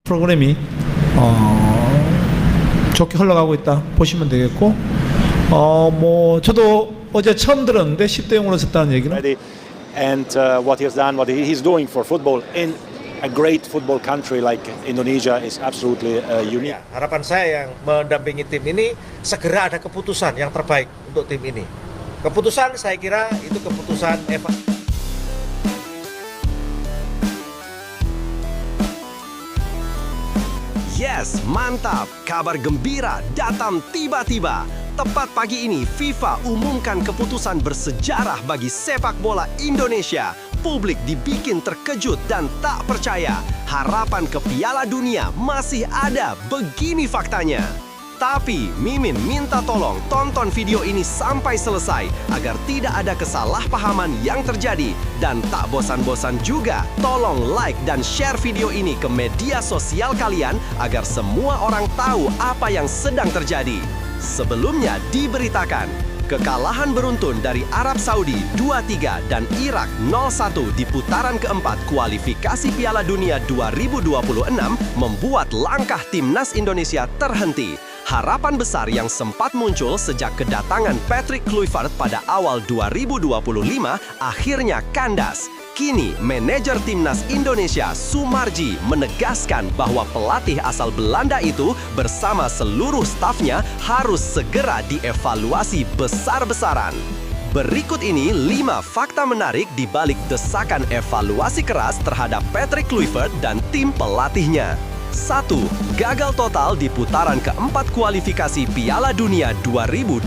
프로그램이 좋게 흘러가고 있다 보시면 되겠고, 뭐 저도 어제 처음 들었는데 10대 0으로 졌다는 얘기는. And what he has done, what he's doing for football in a great football country like Indonesia is absolutely unique. Ya, harapan saya yang mendampingi tim ini segera ada keputusan yang terbaik untuk tim ini. Keputusan saya kira itu keputusan Yes, mantap! Kabar gembira datang tiba-tiba. Tepat pagi ini, FIFA umumkan keputusan bersejarah bagi sepak bola Indonesia. Publik dibikin terkejut dan tak percaya. Harapan ke Piala Dunia masih ada, begini faktanya. Tapi, Mimin minta tolong tonton video ini sampai selesai agar tidak ada kesalahpahaman yang terjadi. Dan tak bosan-bosan juga, tolong like dan share video ini ke media sosial kalian agar semua orang tahu apa yang sedang terjadi. Sebelumnya diberitakan, kekalahan beruntun dari Arab Saudi 2-3 dan Irak 0-1 di putaran keempat kualifikasi Piala Dunia 2026 membuat langkah timnas Indonesia terhenti. Harapan besar yang sempat muncul sejak kedatangan Patrick Kluivert pada awal 2025 akhirnya kandas. Kini, manajer timnas Indonesia Sumarji menegaskan bahwa pelatih asal Belanda itu bersama seluruh stafnya harus segera dievaluasi besar-besaran. Berikut ini 5 fakta menarik di balik desakan evaluasi keras terhadap Patrick Kluivert dan tim pelatihnya. 1. Gagal total di putaran keempat kualifikasi Piala Dunia 2026.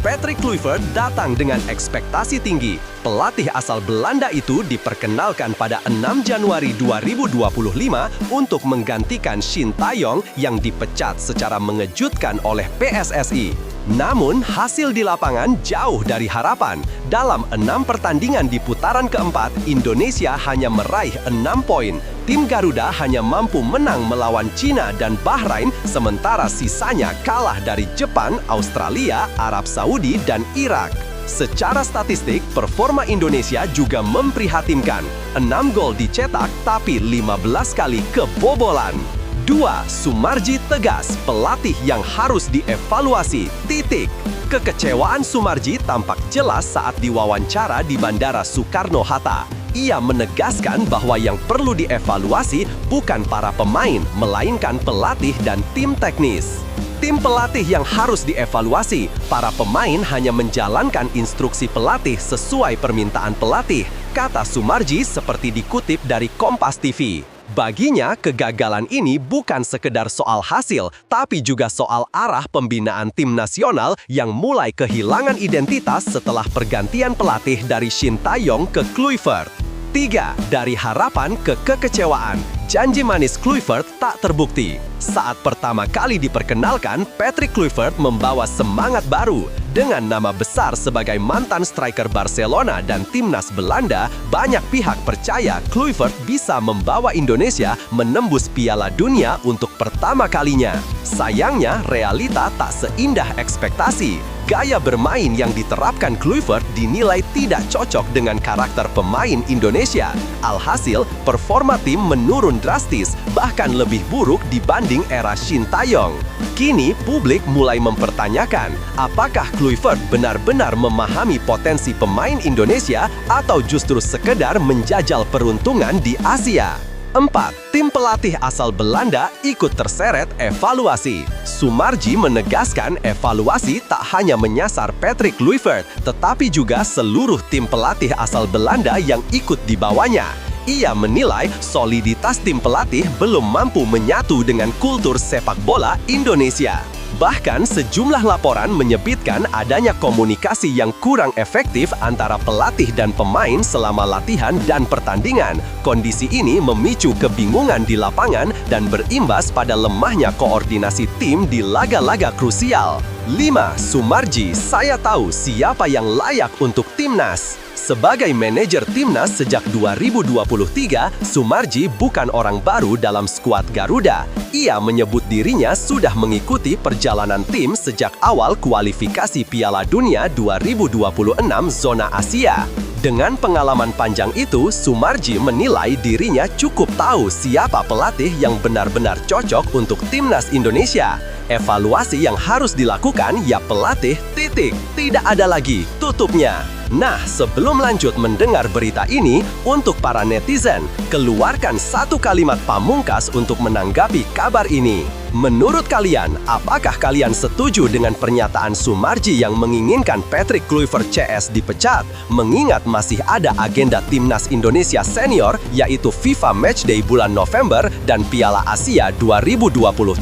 Patrick Kluivert datang dengan ekspektasi tinggi. Pelatih asal Belanda itu diperkenalkan pada 6 Januari 2025 untuk menggantikan Shin Tae-yong yang dipecat secara mengejutkan oleh PSSI. Namun, hasil di lapangan jauh dari harapan. Dalam 6 pertandingan di putaran keempat, Indonesia hanya meraih 6 poin. Tim Garuda hanya mampu menang melawan Cina dan Bahrain, sementara sisanya kalah dari Jepang, Australia, Arab Saudi, dan Irak. Secara statistik, performa Indonesia juga memprihatinkan. 6 gol dicetak, tapi 15 kali kebobolan. 2. Sumarji tegas, pelatih yang harus dievaluasi, titik. Kekecewaan Sumarji tampak jelas saat diwawancara di Bandara Soekarno-Hatta. Ia menegaskan bahwa yang perlu dievaluasi bukan para pemain, melainkan pelatih dan tim teknis. Tim pelatih yang harus dievaluasi, para pemain hanya menjalankan instruksi pelatih sesuai permintaan pelatih, kata Sumarji seperti dikutip dari Kompas TV. Baginya, kegagalan ini bukan sekedar soal hasil, tapi juga soal arah pembinaan tim nasional yang mulai kehilangan identitas setelah pergantian pelatih dari Shin Tae-yong ke Kluivert. 3. Dari harapan ke kekecewaan, janji manis Kluivert tak terbukti. Saat pertama kali diperkenalkan, Patrick Kluivert membawa semangat baru. Dengan nama besar sebagai mantan striker Barcelona dan timnas Belanda, banyak pihak percaya Kluivert bisa membawa Indonesia menembus Piala Dunia untuk pertama kalinya. Sayangnya, realita tak seindah ekspektasi. Gaya bermain yang diterapkan Kluivert dinilai tidak cocok dengan karakter pemain Indonesia. Alhasil, performa tim menurun drastis, bahkan lebih buruk dibanding era Shin Tae-yong. Kini, publik mulai mempertanyakan, apakah Kluivert benar-benar memahami potensi pemain Indonesia atau justru sekedar menjajal peruntungan di Asia? 4. Tim pelatih asal Belanda ikut terseret evaluasi. Sumarji menegaskan evaluasi tak hanya menyasar Patrick Kluivert, tetapi juga seluruh tim pelatih asal Belanda yang ikut dibawanya. Ia menilai soliditas tim pelatih belum mampu menyatu dengan kultur sepak bola Indonesia. Bahkan sejumlah laporan menyebutkan adanya komunikasi yang kurang efektif antara pelatih dan pemain selama latihan dan pertandingan. Kondisi ini memicu kebingungan di lapangan dan berimbas pada lemahnya koordinasi tim di laga-laga krusial. 5. Sumarji, saya tahu siapa yang layak untuk timnas. Sebagai manajer timnas sejak 2023, Sumarji bukan orang baru dalam skuad Garuda. Ia menyebut dirinya sudah mengikuti perjalanan tim sejak awal kualifikasi Piala Dunia 2026 zona Asia. Dengan pengalaman panjang itu, Sumarji menilai dirinya cukup tahu siapa pelatih yang benar-benar cocok untuk timnas Indonesia. Evaluasi yang harus dilakukan ya pelatih, titik. Tidak ada lagi tutupnya. Nah, sebelum lanjut mendengar berita ini, untuk para netizen, keluarkan satu kalimat pamungkas untuk menanggapi kabar ini. Menurut kalian, apakah kalian setuju dengan pernyataan Sumarji yang menginginkan Patrick Kluivert CS dipecat, mengingat masih ada agenda timnas Indonesia senior, yaitu FIFA Matchday bulan November dan Piala Asia 2027?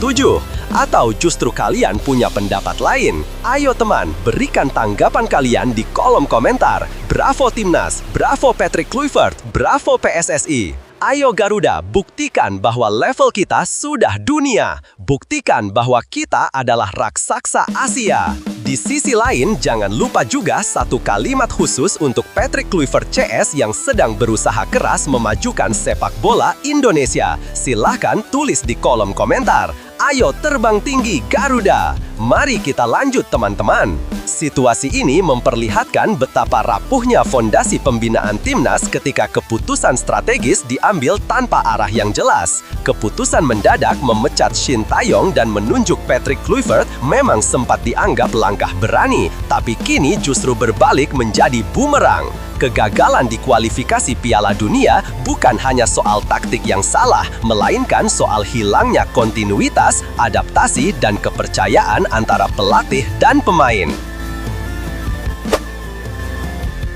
Atau justru kalian punya pendapat lain? Ayo teman, berikan tanggapan kalian di kolom komentar. Bravo Timnas, bravo Patrick Kluivert, bravo PSSI. Ayo Garuda, buktikan bahwa level kita sudah dunia. Buktikan bahwa kita adalah raksasa Asia. Di sisi lain, jangan lupa juga satu kalimat khusus untuk Patrick Kluivert CS yang sedang berusaha keras memajukan sepak bola Indonesia. Silahkan tulis di kolom komentar. Ayo terbang tinggi Garuda. Mari kita lanjut teman-teman. Situasi ini memperlihatkan betapa rapuhnya fondasi pembinaan timnas ketika keputusan strategis diambil tanpa arah yang jelas. Keputusan mendadak memecat Shin Taeyong dan menunjuk Patrick Kluivert memang sempat dianggap langkah berani, tapi kini justru berbalik menjadi bumerang. Kegagalan di kualifikasi Piala Dunia bukan hanya soal taktik yang salah, melainkan soal hilangnya kontinuitas, adaptasi, dan kepercayaan antara pelatih dan pemain.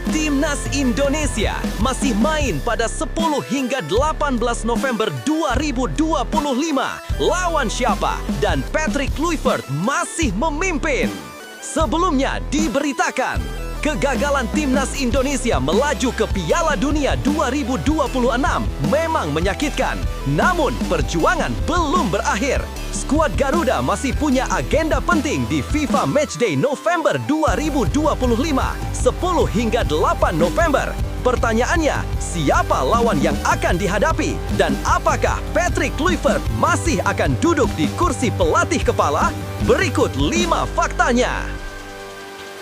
Timnas Indonesia masih main pada 10 hingga 18 November 2025. Lawan siapa? Dan Patrick Kluivert masih memimpin. Sebelumnya diberitakan, kegagalan Timnas Indonesia melaju ke Piala Dunia 2026 memang menyakitkan. Namun, perjuangan belum berakhir. Skuad Garuda masih punya agenda penting di FIFA Matchday November 2025, 10 hingga 8 November. Pertanyaannya, siapa lawan yang akan dihadapi? Dan apakah Patrick Kluivert masih akan duduk di kursi pelatih kepala? Berikut 5 faktanya.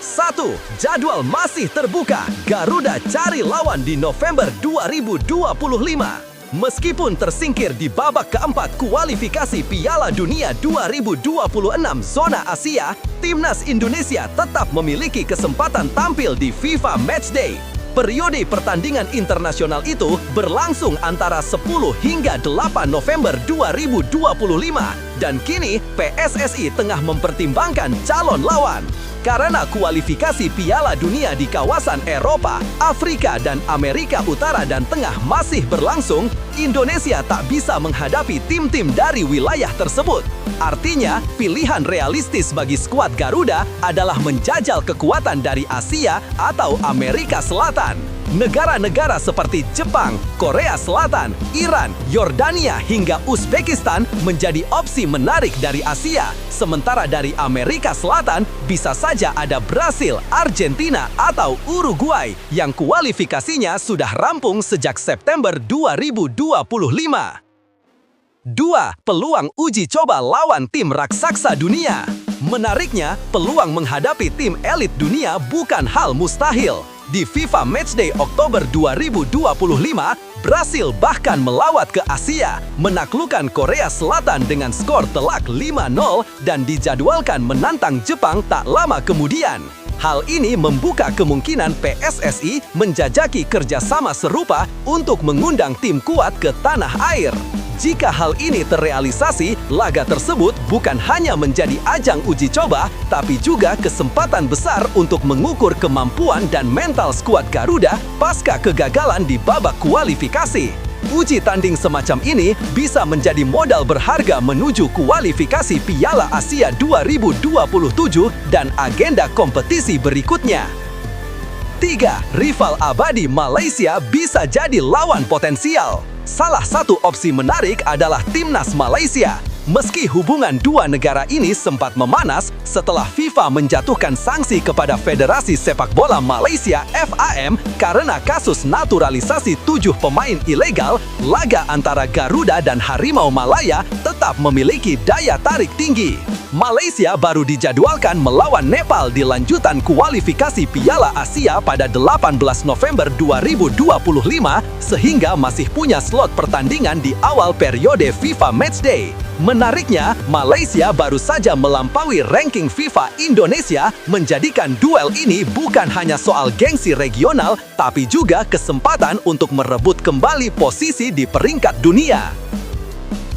1. Jadwal masih terbuka. Garuda cari lawan di November 2025. Meskipun tersingkir di babak keempat kualifikasi Piala Dunia 2026 zona Asia, Timnas Indonesia tetap memiliki kesempatan tampil di FIFA Matchday. Periode pertandingan internasional itu berlangsung antara 10 hingga 8 November 2025 dan kini PSSI tengah mempertimbangkan calon lawan. Karena kualifikasi Piala Dunia di kawasan Eropa, Afrika, dan Amerika Utara dan Tengah masih berlangsung, Indonesia tak bisa menghadapi tim-tim dari wilayah tersebut. Artinya, pilihan realistis bagi skuad Garuda adalah menjajal kekuatan dari Asia atau Amerika Selatan. Negara-negara seperti Jepang, Korea Selatan, Iran, Yordania, hingga Uzbekistan menjadi opsi menarik dari Asia. Sementara dari Amerika Selatan bisa saja ada Brasil, Argentina, atau Uruguay yang kualifikasinya sudah rampung sejak September 2025. 2. Peluang uji coba lawan tim raksasa dunia. Menariknya, peluang menghadapi tim elit dunia bukan hal mustahil. Di FIFA Matchday Oktober 2025, Brasil bahkan melawat ke Asia, menaklukkan Korea Selatan dengan skor telak 5-0 dan dijadwalkan menantang Jepang tak lama kemudian. Hal ini membuka kemungkinan PSSI menjajaki kerjasama serupa untuk mengundang tim kuat ke tanah air. Jika hal ini terrealisasi, laga tersebut bukan hanya menjadi ajang uji coba, tapi juga kesempatan besar untuk mengukur kemampuan dan mental skuad Garuda pasca kegagalan di babak kualifikasi. Uji tanding semacam ini bisa menjadi modal berharga menuju kualifikasi Piala Asia 2027 dan agenda kompetisi berikutnya. 3. Rival abadi Malaysia bisa jadi lawan potensial. Salah satu opsi menarik adalah Timnas Malaysia. Meski hubungan dua negara ini sempat memanas setelah FIFA menjatuhkan sanksi kepada Federasi Sepak Bola Malaysia (FAM) karena kasus naturalisasi 7 pemain ilegal, laga antara Garuda dan Harimau Malaya tetap memiliki daya tarik tinggi. Malaysia baru dijadwalkan melawan Nepal di lanjutan kualifikasi Piala Asia pada 18 November 2025 sehingga masih punya slot pertandingan di awal periode FIFA Matchday. Menariknya, Malaysia baru saja melampaui ranking FIFA Indonesia, menjadikan duel ini bukan hanya soal gengsi regional, tapi juga kesempatan untuk merebut kembali posisi di peringkat dunia.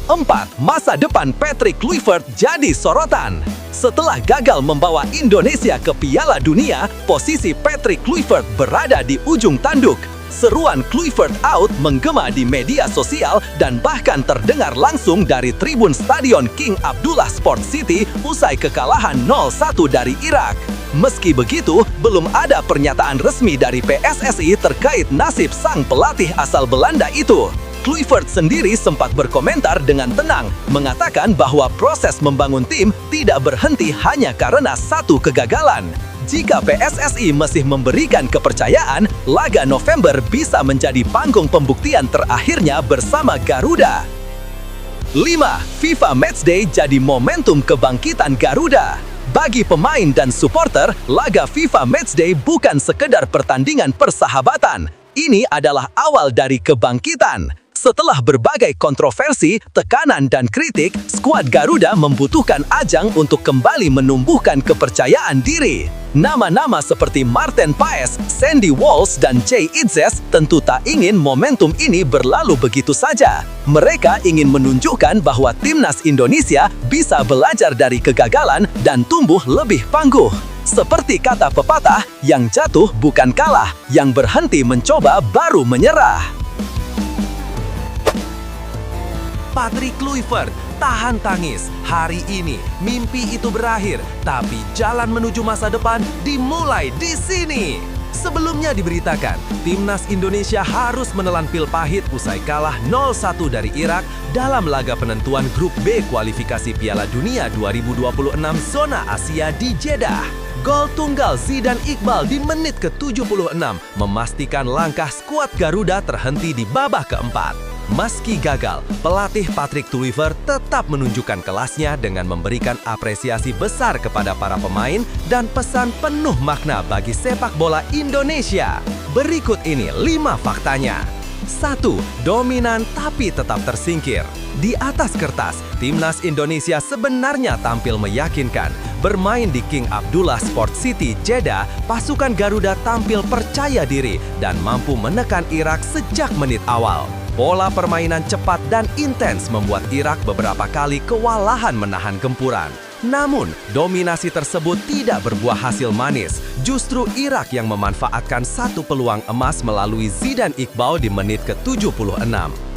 4. Masa depan Patrick Kluivert jadi sorotan. Setelah gagal membawa Indonesia ke Piala Dunia, posisi Patrick Kluivert berada di ujung tanduk. Seruan Kluivert out menggema di media sosial dan bahkan terdengar langsung dari tribun Stadion King Abdullah Sport City usai kekalahan 0-1 dari Irak. Meski begitu, belum ada pernyataan resmi dari PSSI terkait nasib sang pelatih asal Belanda itu. Kluivert sendiri sempat berkomentar dengan tenang, mengatakan bahwa proses membangun tim tidak berhenti hanya karena satu kegagalan. Jika PSSI masih memberikan kepercayaan, laga November bisa menjadi panggung pembuktian terakhirnya bersama Garuda. 5. FIFA Matchday jadi momentum kebangkitan Garuda. Bagi pemain dan supporter, laga FIFA Matchday bukan sekedar pertandingan persahabatan. Ini adalah awal dari kebangkitan. Setelah berbagai kontroversi, tekanan, dan kritik, skuad Garuda membutuhkan ajang untuk kembali menumbuhkan kepercayaan diri. Nama-nama seperti Martin Paes, Sandy Walsh, dan Jay Itzes tentu tak ingin momentum ini berlalu begitu saja. Mereka ingin menunjukkan bahwa timnas Indonesia bisa belajar dari kegagalan dan tumbuh lebih tangguh. Seperti kata pepatah, yang jatuh bukan kalah, yang berhenti mencoba baru menyerah. Patrick Kluivert, tahan tangis. Hari ini, mimpi itu berakhir, tapi jalan menuju masa depan dimulai di sini. Sebelumnya diberitakan, timnas Indonesia harus menelan pil pahit usai kalah 0-1 dari Irak dalam laga penentuan Grup B kualifikasi Piala Dunia 2026 zona Asia di Jeddah. Gol tunggal Zidane Iqbal di menit ke-76 memastikan langkah skuad Garuda terhenti di babak keempat. Meski gagal, pelatih Patrick Kluivert tetap menunjukkan kelasnya dengan memberikan apresiasi besar kepada para pemain dan pesan penuh makna bagi sepak bola Indonesia. Berikut ini 5 faktanya. 1. Dominan tapi tetap tersingkir. Di atas kertas, timnas Indonesia sebenarnya tampil meyakinkan. Bermain di King Abdullah Sport City, Jeddah, pasukan Garuda tampil percaya diri dan mampu menekan Irak sejak menit awal. Pola permainan cepat dan intens membuat Irak beberapa kali kewalahan menahan gempuran. Namun, dominasi tersebut tidak berbuah hasil manis. Justru Irak yang memanfaatkan satu peluang emas melalui Zidane Iqbal di menit ke-76.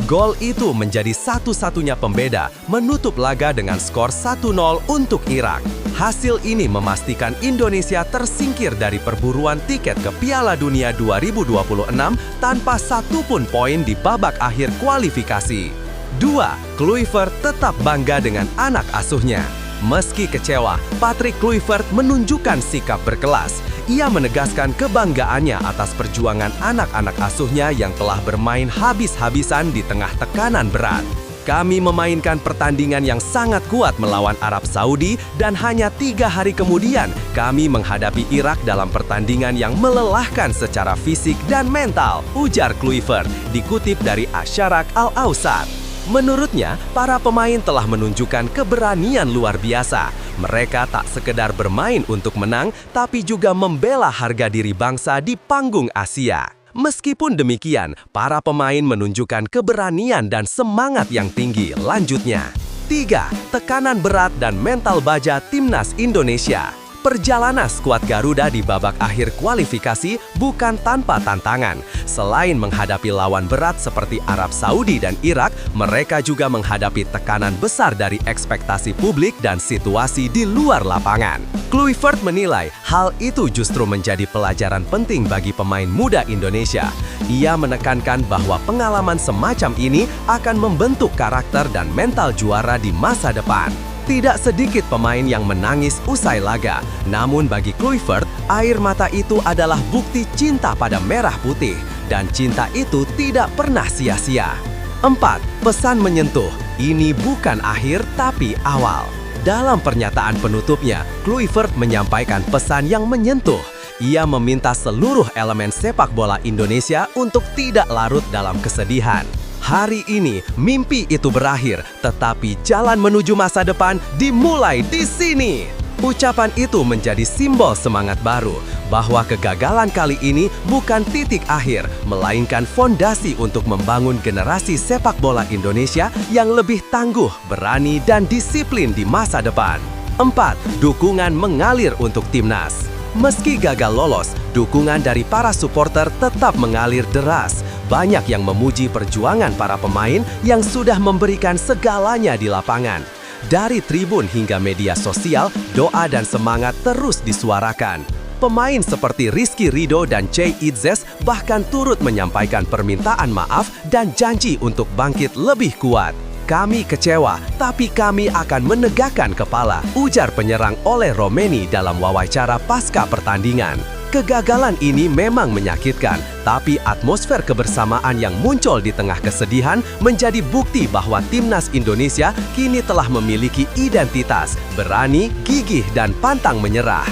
Gol itu menjadi satu-satunya pembeda, menutup laga dengan skor 1-0 untuk Irak. Hasil ini memastikan Indonesia tersingkir dari perburuan tiket ke Piala Dunia 2026 tanpa satupun poin di babak akhir kualifikasi. 2. Kluivert tetap bangga dengan anak asuhnya. Meski kecewa, Patrick Kluivert menunjukkan sikap berkelas. Ia menegaskan kebanggaannya atas perjuangan anak-anak asuhnya yang telah bermain habis-habisan di tengah tekanan berat. Kami memainkan pertandingan yang sangat kuat melawan Arab Saudi dan hanya 3 hari kemudian kami menghadapi Irak dalam pertandingan yang melelahkan secara fisik dan mental, ujar Kluivert, dikutip dari Asyarak Al-Awsat. Menurutnya, para pemain telah menunjukkan keberanian luar biasa. Mereka tak sekedar bermain untuk menang, tapi juga membela harga diri bangsa di panggung Asia. Meskipun demikian, para pemain menunjukkan keberanian dan semangat yang tinggi. Lanjutnya, 3. Tekanan berat dan mental baja timnas Indonesia. Perjalanan skuad Garuda di babak akhir kualifikasi bukan tanpa tantangan. Selain menghadapi lawan berat seperti Arab Saudi dan Irak, mereka juga menghadapi tekanan besar dari ekspektasi publik dan situasi di luar lapangan. Kluivert menilai hal itu justru menjadi pelajaran penting bagi pemain muda Indonesia. Ia menekankan bahwa pengalaman semacam ini akan membentuk karakter dan mental juara di masa depan. Tidak sedikit pemain yang menangis usai laga, namun bagi Kluivert, air mata itu adalah bukti cinta pada merah putih, dan cinta itu tidak pernah sia-sia. 4. Pesan menyentuh, ini bukan akhir tapi awal. Dalam pernyataan penutupnya, Kluivert menyampaikan pesan yang menyentuh. Ia meminta seluruh elemen sepak bola Indonesia untuk tidak larut dalam kesedihan. Hari ini, mimpi itu berakhir, tetapi jalan menuju masa depan dimulai di sini. Ucapan itu menjadi simbol semangat baru, bahwa kegagalan kali ini bukan titik akhir, melainkan fondasi untuk membangun generasi sepak bola Indonesia yang lebih tangguh, berani, dan disiplin di masa depan. 4. Dukungan mengalir untuk timnas. Meski gagal lolos, dukungan dari para supporter tetap mengalir deras. Banyak yang memuji perjuangan para pemain yang sudah memberikan segalanya di lapangan. Dari tribun hingga media sosial, doa dan semangat terus disuarakan. Pemain seperti Rizky Ridho dan Jay Itzes bahkan turut menyampaikan permintaan maaf dan janji untuk bangkit lebih kuat. Kami kecewa, tapi kami akan menegakkan kepala, ujar penyerang Ole Romeni dalam wawancara pasca pertandingan. Kegagalan ini memang menyakitkan, tapi atmosfer kebersamaan yang muncul di tengah kesedihan menjadi bukti bahwa timnas Indonesia kini telah memiliki identitas, berani, gigih, dan pantang menyerah.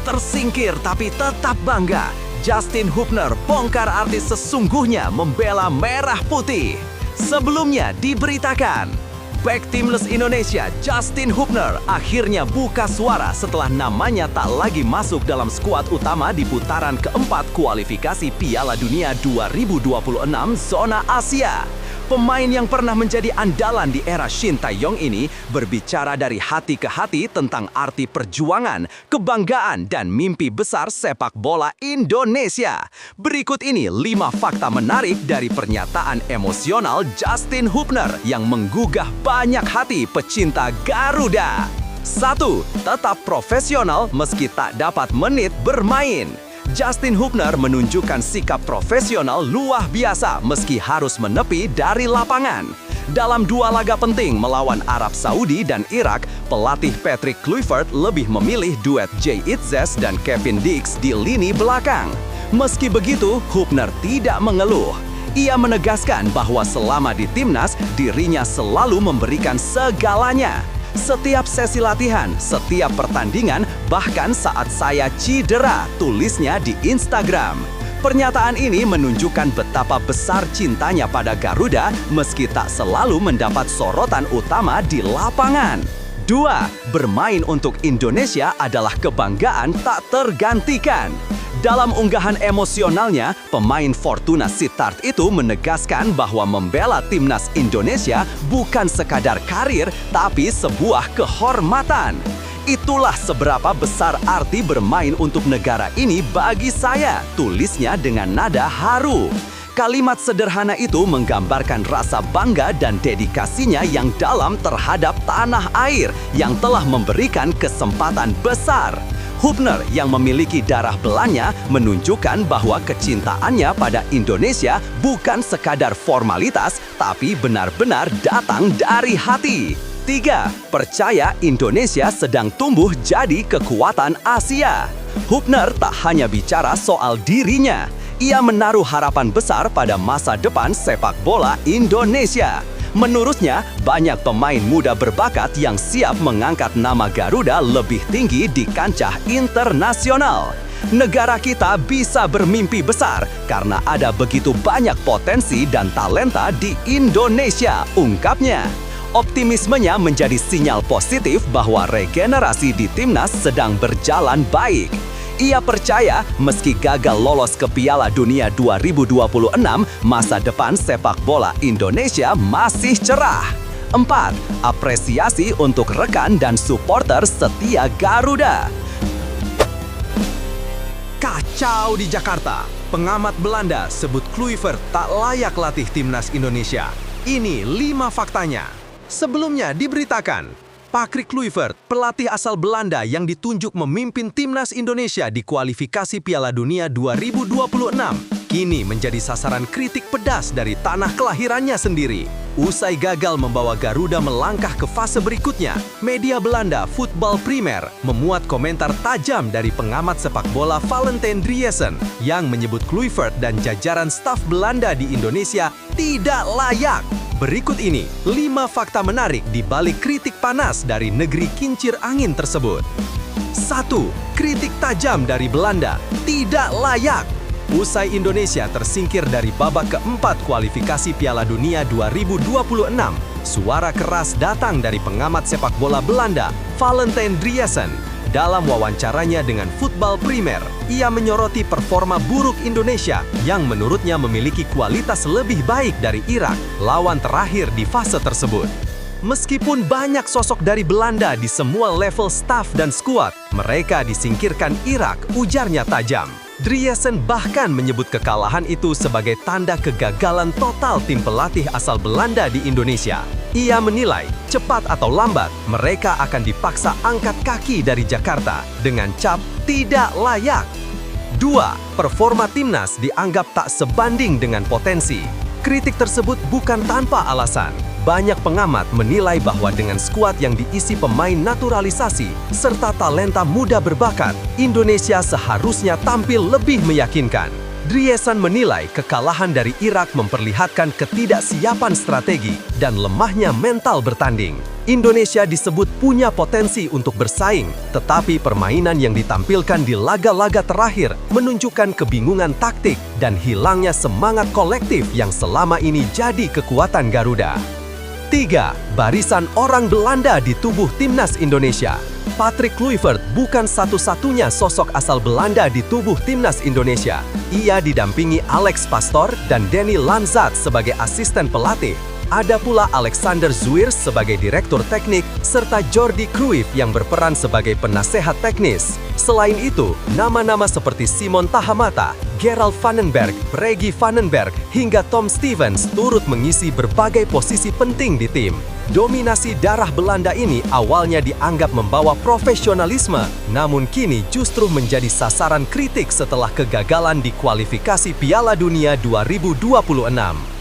Tersingkir tapi tetap bangga, Justin Hubner bongkar arti sesungguhnya membela merah putih. Sebelumnya diberitakan, bek timnas Indonesia Justin Hubner akhirnya buka suara setelah namanya tak lagi masuk dalam skuad utama di putaran keempat kualifikasi Piala Dunia 2026 zona Asia. Pemain yang pernah menjadi andalan di era Shin Tae-yong ini berbicara dari hati ke hati tentang arti perjuangan, kebanggaan, dan mimpi besar sepak bola Indonesia. Berikut ini 5 fakta menarik dari pernyataan emosional Justin Hubner yang menggugah banyak hati pecinta Garuda. 1. Tetap profesional meski tak dapat menit bermain. Justin Hubner menunjukkan sikap profesional luar biasa meski harus menepi dari lapangan. Dalam 2 laga penting melawan Arab Saudi dan Irak, pelatih Patrick Kluivert lebih memilih duet Jay Itzes dan Kevin Dix di lini belakang. Meski begitu, Hubner tidak mengeluh. Ia menegaskan bahwa selama di timnas, dirinya selalu memberikan segalanya. Setiap sesi latihan, setiap pertandingan, bahkan saat saya cedera, tulisnya di Instagram. Pernyataan ini menunjukkan betapa besar cintanya pada Garuda meski tak selalu mendapat sorotan utama di lapangan. 2. Bermain untuk Indonesia adalah kebanggaan tak tergantikan. Dalam unggahan emosionalnya, pemain Fortuna Sittard itu menegaskan bahwa membela timnas Indonesia bukan sekadar karir, tapi sebuah kehormatan. Itulah seberapa besar arti bermain untuk negara ini bagi saya, tulisnya dengan nada haru. Kalimat sederhana itu menggambarkan rasa bangga dan dedikasinya yang dalam terhadap tanah air yang telah memberikan kesempatan besar. Hubner yang memiliki darah Belanda menunjukkan bahwa kecintaannya pada Indonesia bukan sekadar formalitas, tapi benar-benar datang dari hati. 3. Percaya Indonesia sedang tumbuh jadi kekuatan Asia. Hubner tak hanya bicara soal dirinya, ia menaruh harapan besar pada masa depan sepak bola Indonesia. Menurutnya, banyak pemain muda berbakat yang siap mengangkat nama Garuda lebih tinggi di kancah internasional. Negara kita bisa bermimpi besar karena ada begitu banyak potensi dan talenta di Indonesia, ungkapnya. Optimismenya menjadi sinyal positif bahwa regenerasi di timnas sedang berjalan baik. Ia percaya meski gagal lolos ke Piala Dunia 2026, masa depan sepak bola Indonesia masih cerah. 4. Apresiasi untuk rekan dan supporter setia Garuda. Kacau di Jakarta. Pengamat Belanda sebut Kluivert tak layak latih timnas Indonesia. Ini 5 faktanya. Sebelumnya diberitakan, Patrick Kluivert, pelatih asal Belanda yang ditunjuk memimpin timnas Indonesia di kualifikasi Piala Dunia 2026, kini menjadi sasaran kritik pedas dari tanah kelahirannya sendiri. Usai gagal membawa Garuda melangkah ke fase berikutnya, media Belanda Voetbal Primer memuat komentar tajam dari pengamat sepak bola Valentijn Driessen yang menyebut Kluivert dan jajaran staf Belanda di Indonesia tidak layak. Berikut ini 5 fakta menarik di balik kritik panas dari negeri kincir angin tersebut. 1. Kritik tajam dari Belanda, tidak layak. Usai Indonesia tersingkir dari babak keempat kualifikasi Piala Dunia 2026, suara keras datang dari pengamat sepak bola Belanda, Valentijn Driessen. Dalam wawancaranya dengan Voetbal Primer, ia menyoroti performa buruk Indonesia yang menurutnya memiliki kualitas lebih baik dari Irak, lawan terakhir di fase tersebut. Meskipun banyak sosok dari Belanda di semua level staf dan skuad, mereka disingkirkan Irak, ujarnya tajam. Driessen bahkan menyebut kekalahan itu sebagai tanda kegagalan total tim pelatih asal Belanda di Indonesia. Ia menilai, cepat atau lambat, mereka akan dipaksa angkat kaki dari Jakarta dengan cap tidak layak. 2. Performa timnas dianggap tak sebanding dengan potensi. Kritik tersebut bukan tanpa alasan. Banyak pengamat menilai bahwa dengan skuad yang diisi pemain naturalisasi serta talenta muda berbakat, Indonesia seharusnya tampil lebih meyakinkan. Driessen menilai kekalahan dari Irak memperlihatkan ketidaksiapan strategi dan lemahnya mental bertanding. Indonesia disebut punya potensi untuk bersaing, tetapi permainan yang ditampilkan di laga-laga terakhir menunjukkan kebingungan taktik dan hilangnya semangat kolektif yang selama ini jadi kekuatan Garuda. 3. Barisan orang Belanda di tubuh timnas Indonesia. Patrick Kluivert bukan satu-satunya sosok asal Belanda di tubuh timnas Indonesia. Ia didampingi Alex Pastoor dan Danny Lanzat sebagai asisten pelatih. Ada pula Alexander Zuirs sebagai direktur teknik, serta Jordi Cruyff yang berperan sebagai penasehat teknis. Selain itu, nama-nama seperti Simon Tahamata, Gerald Vandenberg, Reggie Vandenberg, hingga Tom Stevens turut mengisi berbagai posisi penting di tim. Dominasi darah Belanda ini awalnya dianggap membawa profesionalisme, namun kini justru menjadi sasaran kritik setelah kegagalan di kualifikasi Piala Dunia 2026.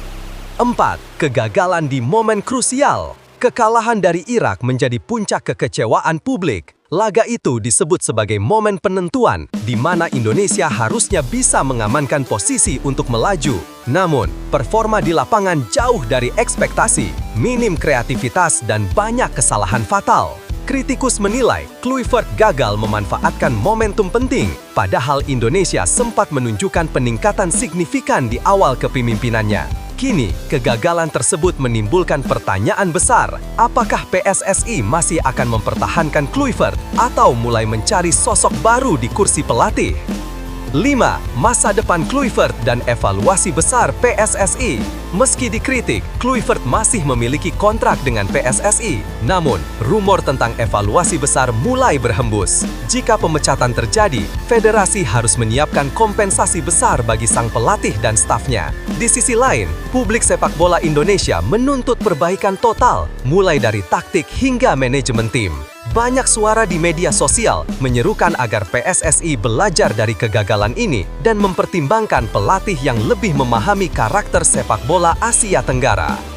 4. Kegagalan di momen krusial. Kekalahan dari Irak menjadi puncak kekecewaan publik. Laga itu disebut sebagai momen penentuan, di mana Indonesia harusnya bisa mengamankan posisi untuk melaju. Namun, performa di lapangan jauh dari ekspektasi, minim kreativitas dan banyak kesalahan fatal. Kritikus menilai Kluivert gagal memanfaatkan momentum penting, padahal Indonesia sempat menunjukkan peningkatan signifikan di awal kepemimpinannya. Kini, kegagalan tersebut menimbulkan pertanyaan besar, apakah PSSI masih akan mempertahankan Kluivert atau mulai mencari sosok baru di kursi pelatih? 5. Masa depan Kluivert dan evaluasi besar PSSI. Meski dikritik, Kluivert masih memiliki kontrak dengan PSSI. Namun, rumor tentang evaluasi besar mulai berhembus. Jika pemecatan terjadi, federasi harus menyiapkan kompensasi besar bagi sang pelatih dan stafnya. Di sisi lain, publik sepak bola Indonesia menuntut perbaikan total, mulai dari taktik hingga manajemen tim. Banyak suara di media sosial menyerukan agar PSSI belajar dari kegagalan ini dan mempertimbangkan pelatih yang lebih memahami karakter sepak bola Asia Tenggara.